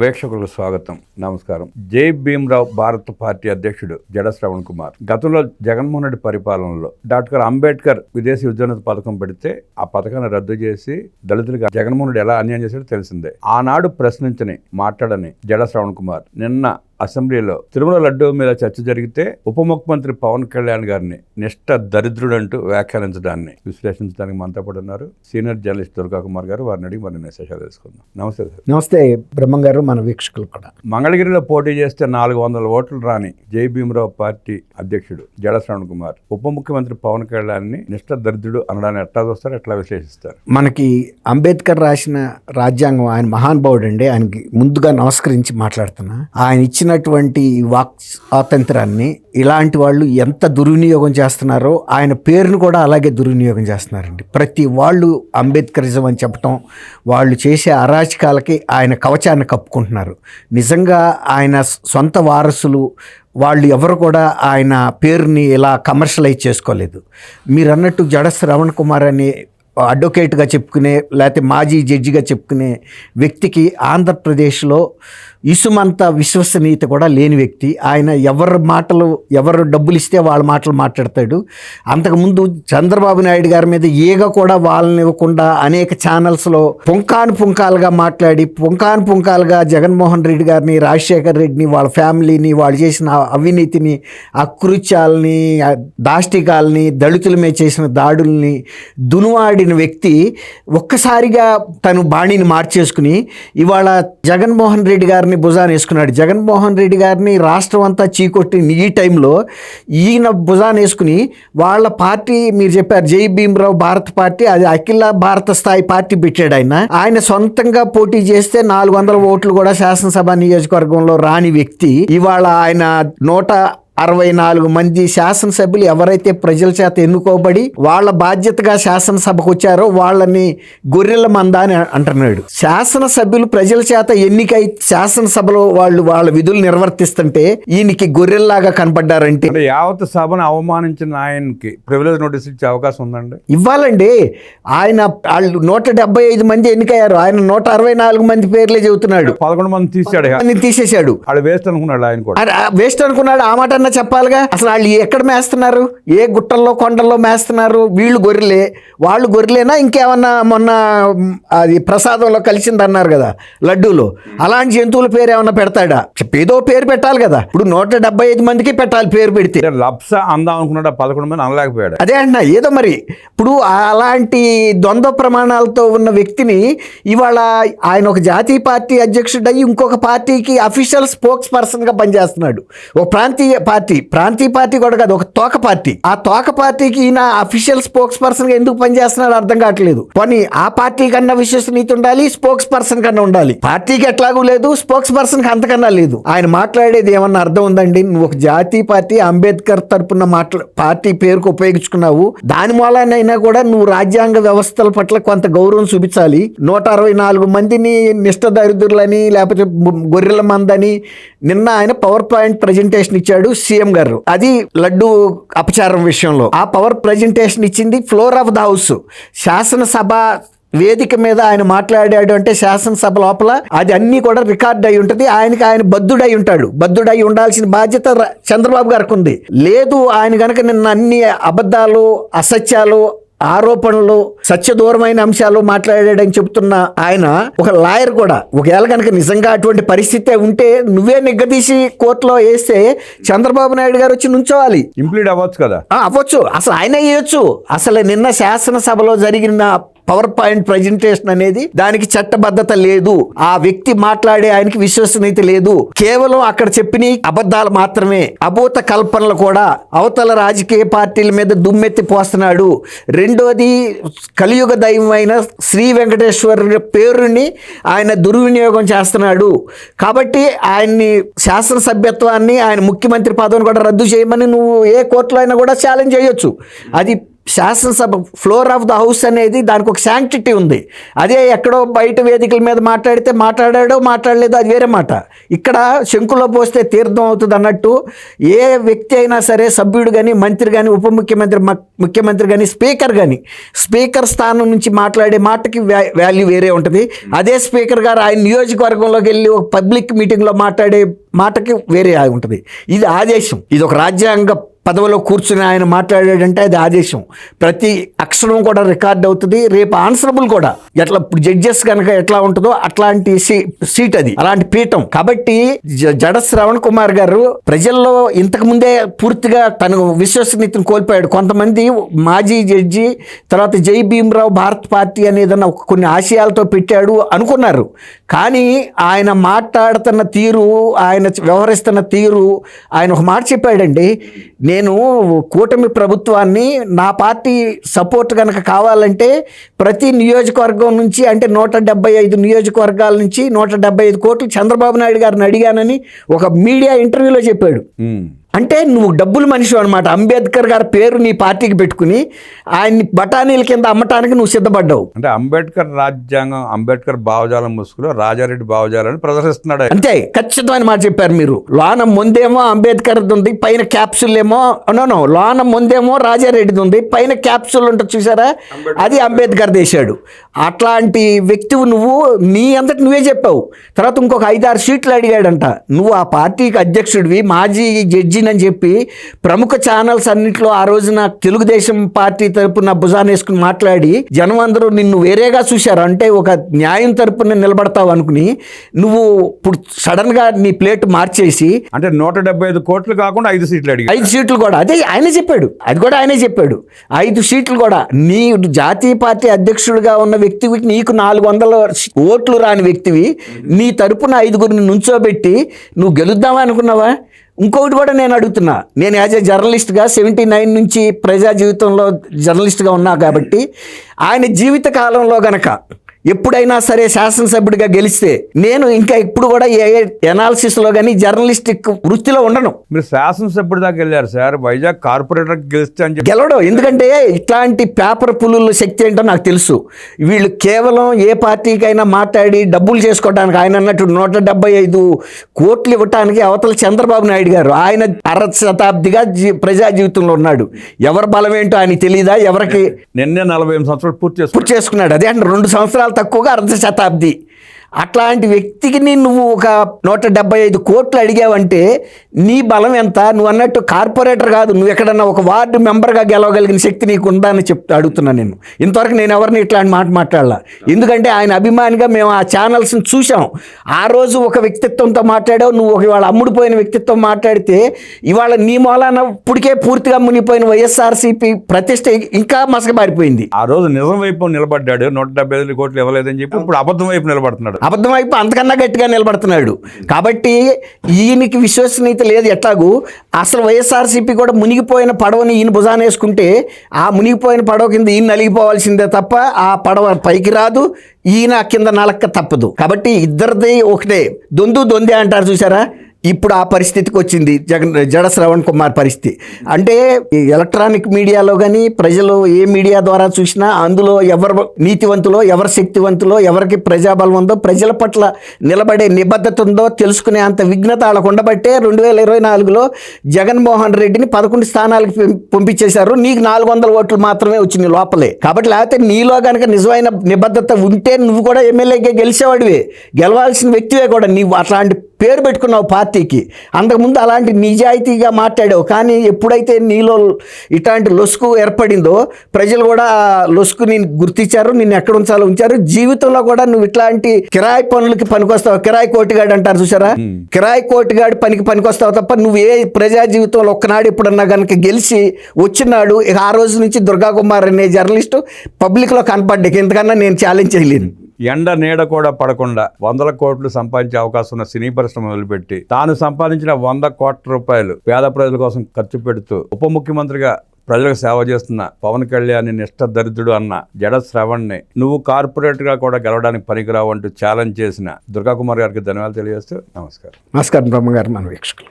వీక్షకులకు స్వాగతం, నమస్కారం. జై భీమ్రావ్ భారత పార్టీ అధ్యక్షుడు జడ శ్రవణ్ కుమార్ గతంలో జగన్మోహన్ రెడ్డి పరిపాలనలో డాక్టర్ అంబేద్కర్ విదేశీ విద్యోన్నత పథకం పెడితే ఆ పథకాన్ని రద్దు చేసి దళితులకు జగన్మోహన్ రెడ్డి ఎలా అన్యాయం చేశాడో తెలిసిందే. ఆనాడు ప్రశ్నించని మాట్లాడని జడ శ్రవణ్ కుమార్ నిన్న అసెంబ్లీలో తిరుమల లడ్డూ మీద చర్చ జరిగితే ఉప ముఖ్యమంత్రి పవన్ కళ్యాణ్ గారిని నిష్ఠ దరిద్రుడంటూ వ్యాఖ్యానించడాన్ని విశ్లేషించడానికి మనతో పాటు ఉన్నారు సీనియర్ జర్నలిస్ట్ దుర్గా కుమార్ గారు. వారిని అడిగి మన విశేషాలు తెలుసుకుందాం. నమస్తే సార్. నమస్తే బ్రహ్మం గారు, మన వీక్షకులు కూడా. మంగళగిరిలో పోటీ చేస్తే 400 ఓట్లు రాని జై భీమ్రావ్ పార్టీ అధ్యక్షుడు జడ శ్రవణ్ కుమార్ ఉప ముఖ్యమంత్రి పవన్ కళ్యాణ్ నిష్ఠ దరిద్రుడు అనడాన్ని ఎట్లా చూస్తారు, ఎట్లా విశ్లేషిస్తారు? మనకి అంబేద్కర్ రాసిన రాజ్యాంగం, ఆయన మహానుభావుడు అండి. ఆయనకి ముందుగా నమస్కరించి మాట్లాడుతున్నా. ఆయన ఇచ్చినటువంటి వాక్ స్వాతంత్రాన్ని ఇలాంటి వాళ్ళు ఎంత దుర్వినియోగం చేస్తున్నారో ఆయన పేరును కూడా అలాగే దుర్వినియోగం చేస్తున్నారండి. ప్రతి వాళ్ళు అంబేద్కరిజం అని చెప్పటం, వాళ్ళు చేసే అరాచకాలకి ఆయన కవచాన్ని కప్పుకుంటున్నారు. నిజంగా ఆయన సొంత వారసులు వాళ్ళు ఎవరు కూడా ఆయన పేరుని ఇలా కమర్షియలైజ్ చేసుకోలేదు. మీరు అన్నట్టు జడ శ్రవణ్ కుమార్ అని అడ్వకేట్గా చెప్పుకునే, లేకపోతే మాజీ జడ్జిగా చెప్పుకునే వ్యక్తికి ఆంధ్రప్రదేశ్లో ఇసుమంత విశ్వసనీయత కూడా లేని వ్యక్తి. ఆయన ఎవరు డబ్బులు ఇస్తే వాళ్ళ మాటలు మాట్లాడతాడు. అంతకుముందు చంద్రబాబు నాయుడు గారి మీద ఈగ కూడా వాళ్ళని ఇవ్వకుండా అనేక ఛానల్స్లో పుంకాలుగా మాట్లాడి పుంకాలుగా జగన్మోహన్ రెడ్డి గారిని, రాజశేఖర్ రెడ్డిని, వాళ్ళ ఫ్యామిలీని, వాళ్ళు చేసిన అవినీతిని, అకృత్యాలని, దాష్టికాలని, దళితుల మీద చేసిన దాడుల్ని దునువాడిన వ్యక్తి ఒక్కసారిగా తను బాణీని మార్చేసుకుని ఇవాళ జగన్మోహన్ రెడ్డి గారిని భుజాన్ని వేసుకున్నాడు. జగన్మోహన్ రెడ్డి గారిని రాష్ట్రం అంతా చీకొట్టిన ఈ టైంలో ఈయన భుజాన్ని వేసుకుని వాళ్ళ పార్టీ, మీరు చెప్పారు జై భీమ్రావ్ భారత పార్టీ, అది అఖిల భారత స్థాయి పార్టీ పెట్టాడు. ఆయన సొంతంగా పోటీ చేస్తే 400 ఓట్లు కూడా శాసనసభ నియోజకవర్గంలో రాని వ్యక్తి ఇవాళ ఆయన 164 మంది శాసనసభ్యులు ఎవరైతే ప్రజల చేత ఎన్నుకోబడి వాళ్ళ బాధ్యతగా శాసనసభకు వచ్చారో వాళ్ళని గొర్రెల మంద అని అంటున్నాడు. శాసనసభ్యులు ప్రజల చేత ఎన్నికై శాసనసభలో వాళ్ళు వాళ్ళ విధులు నిర్వర్తిస్తుంటే ఈయనకి గొర్రెల్లాగా కనపడ్డారంటే యావత్ సభను అవమానించిన ఆయనకి ప్రివిలేజ్ నోటీస్ ఇచ్చే అవకాశం ఉందండి. ఇవ్వాలండి. ఆయన వాళ్ళు 175 మంది ఎన్నికయ్యారు, ఆయన 164 మంది పేర్లే చెబుతున్నాడు. 11 మంది తీసేశాడు. వాళ్ళు వేస్ట్ అనుకున్నాడు. ఆయన కూడా వేస్ట్ అనుకున్నాడు. ఆ మాట చెప్పాలిగా. అసలు వాళ్ళు ఎక్కడ మేస్తున్నారు, ఏ గుట్టల్లో కొండల్లో మేస్తున్నారు? వీళ్ళు గొర్రెలే, వాళ్ళు గొర్రెలేనా? ఇంకేమన్నా మొన్న అది ప్రసాదంలో కలిసిందన్నారు కదా లడ్డూలో, అలాంటి జంతువుల పేరు ఏమన్నా పెడతాడా? ఏదో పేరు పెట్టాలి కదా. ఇప్పుడు 175 మందికి పెట్టాలి పేరు పెడితే. లప్స అందాం అనుకున్నాడు, 11 మంది అనలేకపోయాడు. అదే అంటున్నా, ఏదో మరి ఇప్పుడు అలాంటి ద్వంద్వ ప్రమాణాలతో ఉన్న వ్యక్తిని ఇవాళ ఆయన ఒక జాతీయ పార్టీ అధ్యక్షుడు అయ్యి ఇంకొక పార్టీకి అఫీషియల్ స్పోక్స్ పర్సన్ గా పనిచేస్తున్నాడు. ఒక ప్రాంతీయ పార్టీ కూడా కాదు, ఒక తోక పార్టీ. ఆ తోక పార్టీకి ఈయన అఫీషియల్ స్పోక్స్ పర్సన్ గా ఎందుకు పనిచేస్తున్నాడు అర్థం కావట్లేదు. పోనీ ఆ పార్టీ కన్నా విశ్వసనీయత ఉండాలి, స్పోక్స్ పర్సన్ కన్నా ఉండాలి. పార్టీకి ఎట్లాగూ లేదు, స్పోక్స్ పర్సన్ కి అంతకన్నా లేదు. ఆయన మాట్లాడేది ఏమన్నా అర్థం ఉందండి? నువ్వు ఒక జాతీయ పార్టీ, అంబేద్కర్ తరపున పార్టీ పేరుకు ఉపయోగించుకున్నావు. దాని మూలానైనా కూడా నువ్వు రాజ్యాంగ వ్యవస్థల పట్ల కొంత గౌరవం చూపించాలి. 164 మందిని నిష్ఠ దరిద్రులని లేకపోతే గొర్రెల మందని నిన్న ఆయన పవర్ పాయింట్ ప్రజెంటేషన్ ఇచ్చాడు సీఎం గారు. అది లడ్డు అపచారం విషయంలో ఆ పవర్ ప్రజెంటేషన్ ఇచ్చింది ఫ్లోర్ ఆఫ్ ద హౌస్, శాసనసభ వేదిక మీద ఆయన మాట్లాడాడు అంటే శాసనసభ లోపల అది అన్ని కూడా రికార్డ్ అయి ఉంటుంది. ఆయన బద్ధుడై ఉంటాడు. బద్ధుడై ఉండాల్సిన బాధ్యత చంద్రబాబు గారికి ఉంది. లేదు, ఆయన కనుక నిన్న అన్ని అబద్ధాలు, అసత్యాలు, ఆరోపణలు, సత్యదూరమైన అంశాలు మాట్లాడాడని చెప్తున్న ఆయన ఒక లాయర్ కూడా ఒకవేళ కనుక నిజంగా అటువంటి పరిస్థితి ఉంటే నువ్వే నిగ్గదీసి కోర్టులో వేస్తే చంద్రబాబు నాయుడు గారు వచ్చి నుంచోవాలి. ఇంప్లీడ్ అవ్వచ్చు కదా. అవ్వచ్చు, అసలు ఆయన వేయొచ్చు. అసలు నిన్న శాసనసభలో జరిగిన పవర్ పాయింట్ ప్రజెంటేషన్ అనేది దానికి చట్టబద్ధత లేదు. ఆ వ్యక్తి మాట్లాడే ఆయనకి విశ్వసనీయత లేదు. కేవలం అక్కడ చెప్పిన అబద్ధాలు మాత్రమే, అభూత కల్పనలు కూడా. అవతల రాజకీయ పార్టీల మీద దుమ్మెత్తి పోస్తున్నాడు. రెండోది, కలియుగ దైవమైన శ్రీ వెంకటేశ్వర పేరుని ఆయన దుర్వినియోగం చేస్తున్నాడు. కాబట్టి ఆయన్ని శాసనసభ్యత్వాన్ని, ఆయన ముఖ్యమంత్రి పదవిని కూడా రద్దు చేయమని నువ్వు ఏ కోర్టులో అయినా కూడా ఛాలెంజ్ చేయొచ్చు. అది శాసనసభ ఫ్లోర్ ఆఫ్ ద హౌస్ అనేది దానికి ఒక శాంక్టిటీ ఉంది. అదే ఎక్కడో బయట వేదికల మీద మాట్లాడితే మాట్లాడలేదో అది వేరే మాట. ఇక్కడ శంకులో పోస్తే తీర్థం అవుతుంది అన్నట్టు ఏ వ్యక్తి అయినా సరే, సభ్యుడు కానీ, మంత్రి కానీ, ఉప ముఖ్యమంత్రి, ముఖ్యమంత్రి కానీ, స్పీకర్ స్థానం నుంచి మాట్లాడే మాటకి వాల్యూ వేరే ఉంటుంది. అదే స్పీకర్ గారు ఆయన నియోజకవర్గంలోకి వెళ్ళి ఒక పబ్లిక్ మీటింగ్లో మాట్లాడే మాటకి వేరే ఉంటుంది. ఇది ఆదేశం. ఇది ఒక రాజ్యాంగ పదవిలో కూర్చుని ఆయన మాట్లాడాడంటే అది ఆదేశం. ప్రతి అక్షరం కూడా రికార్డ్ అవుతుంది. రేపు ఆన్సరబుల్ కూడా. ఎట్లా ఇప్పుడు జడ్జెస్ కనుక ఎట్లా ఉంటుందో అట్లాంటి సీట్ అది, అలాంటి పీఠం. కాబట్టి జడ శ్రవణ్ కుమార్ గారు ప్రజల్లో ఇంతకు ముందే పూర్తిగా తను విశ్వసనీయతను కోల్పోయాడు. కొంతమంది మాజీ జడ్జి తర్వాత జై భీమ్రావ్ భారత్ పార్టీ అనేదన్న కొన్ని ఆశయాలతో పెట్టాడు అనుకున్నారు. కానీ ఆయన మాట్లాడుతున్న తీరు, ఆయన వ్యవహరిస్తున్న తీరు, ఆయన ఒక మాట చెప్పాడండి, నేను కూటమి ప్రభుత్వాన్ని నా పార్టీ సపోర్ట్ కనుక కావాలంటే ప్రతి నియోజకవర్గం నుంచి, అంటే 175 నియోజకవర్గాల నుంచి 175 కోట్లు చంద్రబాబు నాయుడు గారిని అడిగానని ఒక మీడియా ఇంటర్వ్యూలో చెప్పాడు. అంటే నువ్వు డబ్బులు మనిషి అనమాట. అంబేద్కర్ గారి పేరు నీ పార్టీకి పెట్టుకుని ఆయన్ని బఠానీల కింద అమ్మటానికి నువ్వు సిద్ధపడ్డావు. అంటే అంబేద్కర్ రాజ్యాంగం, అంబేద్కర్ భావజాలం ముసుగులో రాజారెడ్డి భావజాలను ప్రదర్శిస్తున్నాడు. అంతే, ఖచ్చితమైన మాట చెప్పారు మీరు. లోన ముందేమో అంబేద్కర్ ఉంది, పైన క్యాప్సూల్ ఏమో లోన ముందేమో రాజారెడ్డిది ఉంది, పైన క్యాప్సూల్ ఉంటుంది చూసారా, అది అంబేద్కర్ దేశాడు. అట్లాంటి వ్యక్తివి నువ్వు. నీ అంతటి నువ్వే చెప్పావు. తర్వాత ఇంకొక 5-6 సీట్లు అడిగాడంట. నువ్వు ఆ పార్టీకి అధ్యక్షుడివి, మాజీ జడ్జి అని చెప్పి ప్రముఖ ఛానల్స్ అన్నింటిలో ఆ రోజున తెలుగుదేశం పార్టీ తరపున భుజాన్ని వేసుకుని మాట్లాడి జనం అందరూ నిన్ను వేరేగా చూశారు. అంటే ఒక న్యాయం తరపున నిలబడతావు అనుకుని నువ్వు ఇప్పుడు సడన్ గా నీ ప్లేట్ మార్చేసి, అంటే 175 కోట్లు కాకుండా 5 సీట్లు అడిగి 5 సీట్లు కూడా అదే ఆయనే చెప్పాడు. అది కూడా ఆయనే చెప్పాడు. 5 సీట్లు కూడా నీ జాతీయ పార్టీ అధ్యక్షుడిగా ఉన్న వ్యక్తివి, నీకు 400 ఓట్లు రాని వ్యక్తివి, నీ తరపున 5గురిని నుంచోబెట్టి నువ్వు గెలుద్దామా అనుకున్నావా? ఇంకొకటి కూడా నేను అడుగుతున్నా. నేను యాజ్ ఏ జర్నలిస్ట్గా 79 నుంచి ప్రజా జీవితంలో జర్నలిస్ట్గా ఉన్నా కాబట్టి ఆయన జీవిత కాలంలో గనక ఎప్పుడైనా సరే శాసనసభ్యుడిగా గెలిస్తే నేను ఇంకా ఇప్పుడు కూడా ఏ ఎనాలిసిస్లో కానీ జర్నలిస్టిక్ వృత్తిలో ఉండను. మీరు శాసనసభ్యుడి దాకా వెళ్ళారు సార్, వైజాగ్ కార్పొరేటర్ గెలిస్తే అని చెప్పి గెలవడం. ఎందుకంటే ఇట్లాంటి పేపర్ పులుల శక్తి ఏంటో నాకు తెలుసు. వీళ్ళు కేవలం ఏ పార్టీకైనా మాట్లాడి డబ్బులు చేసుకోవడానికి, ఆయన అన్నట్టు 175 కోట్లు ఇవ్వటానికి అవతల చంద్రబాబు నాయుడు గారు ఆయన శతాబ్దిగా ప్రజా జీవితంలో ఉన్నాడు. ఎవరి బలం ఏంటో ఆయనకి తెలియదా? ఎవరికి నిన్నే 45 సంవత్సరాలు పూర్తి చేసుకున్నాడు. అదే అంటే 2 సంవత్సరాలు తక్కువగా అర్ధ శతాబ్ది. అట్లాంటి వ్యక్తికి నువ్వు ఒక 175 కోట్లు అడిగావంటే నీ బలం ఎంత? నువ్వు అన్నట్టు కార్పొరేటర్ కాదు, నువ్వు ఎక్కడన్నా ఒక వార్డు మెంబర్గా గెలవగలిగిన శక్తి నీకు ఉందా అని అడుగుతున్నాను నేను. ఇంతవరకు నేను ఎవరిని ఇట్లాంటి మాట మాట్లాడాల. ఎందుకంటే ఆయన అభిమానిగా మేము ఆ ఛానల్స్ని చూసాం. ఆ రోజు ఒక వ్యక్తిత్వంతో మాట్లాడావు, నువ్వు ఇవాళ అమ్ముడిపోయిన వ్యక్తిత్వం మాట్లాడితే ఇవాళ నీ మూలాన ఇప్పటికే పూర్తిగా మునిపోయిన వైఎస్ఆర్సీపీ ప్రతిష్ట ఇంకా మసకబారిపోయింది. ఆ రోజు నిజం వైపు నిలబడ్డాడు, 175 కోట్లు ఇవ్వలేదని చెప్పి ఇప్పుడు అబద్ధం వైపు నిలబడుతున్నాడు. అబద్ధం వైపు అంతకన్నా గట్టిగా నిలబడుతున్నాడు. కాబట్టి ఈయనకి విశ్వసనీయత లేదు. ఎట్లాగూ అసలు వైఎస్ఆర్సీపీ కూడా మునిగిపోయిన పడవని ఈయన భుజాన వేసుకుంటే ఆ మునిగిపోయిన పడవ కింద ఈయన నలిగిపోవాల్సిందే తప్ప ఆ పడవ పైకి రాదు, ఈయన కింద నలక్క తప్పదు. కాబట్టి ఇద్దరిది ఒకటే. దొందే అంటారు చూసారా, ఇప్పుడు ఆ పరిస్థితికి వచ్చింది జడ శ్రవణ్ కుమార్ పరిస్థితి. అంటే ఎలక్ట్రానిక్ మీడియాలో కానీ ప్రజలు ఏ మీడియా ద్వారా చూసినా అందులో ఎవరు నీతివంతులో, ఎవరు శక్తివంతులో, ఎవరికి ప్రజాబలం ఉందో, ప్రజల పట్ల నిలబడే నిబద్ధత ఉందో తెలుసుకునే అంత విఘ్నత వాళ్ళకు ఉండబట్టే 2024లో జగన్మోహన్ రెడ్డిని 11 స్థానాలకు పంపించేశారు. నీకు 400 ఓట్లు మాత్రమే వచ్చినాయి లోపలే. కాబట్టి లేకపోతే నీలో కనుక నిజమైన నిబద్ధత ఉంటే నువ్వు కూడా ఎమ్మెల్యేగా గెలిచేవాడివే, గెలవాల్సిన వ్యక్తివే కూడా. నీవు అట్లాంటి పేరు పెట్టుకున్నావు పార్టీకి. అంతకుముందు అలాంటి నిజాయితీగా మాట్లాడావు. కానీ ఎప్పుడైతే నీలో ఇట్లాంటి లొసుకు ఏర్పడిందో ప్రజలు కూడా లొసుకుని గుర్తించారు, నిన్ను ఎక్కడ ఉంచాలో ఉంచారు. జీవితంలో కూడా నువ్వు ఇట్లాంటి కిరాయి పనులకి పనికొస్తావు. కిరాయి కోటిగాడు అంటారు చూసారా, కిరాయి కోటిగాడు పనికొస్తావు తప్ప నువ్వు ఏ ప్రజా జీవితంలో ఒక్కనాడు ఎప్పుడన్నా కనుక గెలిచి వచ్చినాడు. ఇక ఆ రోజు నుంచి దుర్గా కుమార్ అనే జర్నలిస్టు పబ్లిక్లో కనపడ్డాక ఇంతకన్నా నేను ఛాలెంజ్ చేయలేను. ఎండ నీడ కూడా పడకుండా 100 కోట్లు సంపాదించే అవకాశం ఉన్న సినీ పరిశ్రమ మొదలుపెట్టి తాను సంపాదించిన 100 కోట్ల రూపాయలు పేద ప్రజల కోసం ఖర్చు పెడుతూ ఉప ముఖ్యమంత్రిగా ప్రజలకు సేవ చేస్తున్న పవన్ కళ్యాణ్ నిష్ఠ దరిద్రుడు అన్న జడ శ్రవణ్ని నువ్వు కార్పొరేట్గా కూడా గెలవడానికి పనికిరావు అంటూ ఛాలెంజ్ చేసిన దుర్గా కుమార్ గారికి ధన్యవాదాలు తెలియజేస్తూ నమస్కారం. నమస్కారం బ్రహ్మగారు, మన వీక్షకులు.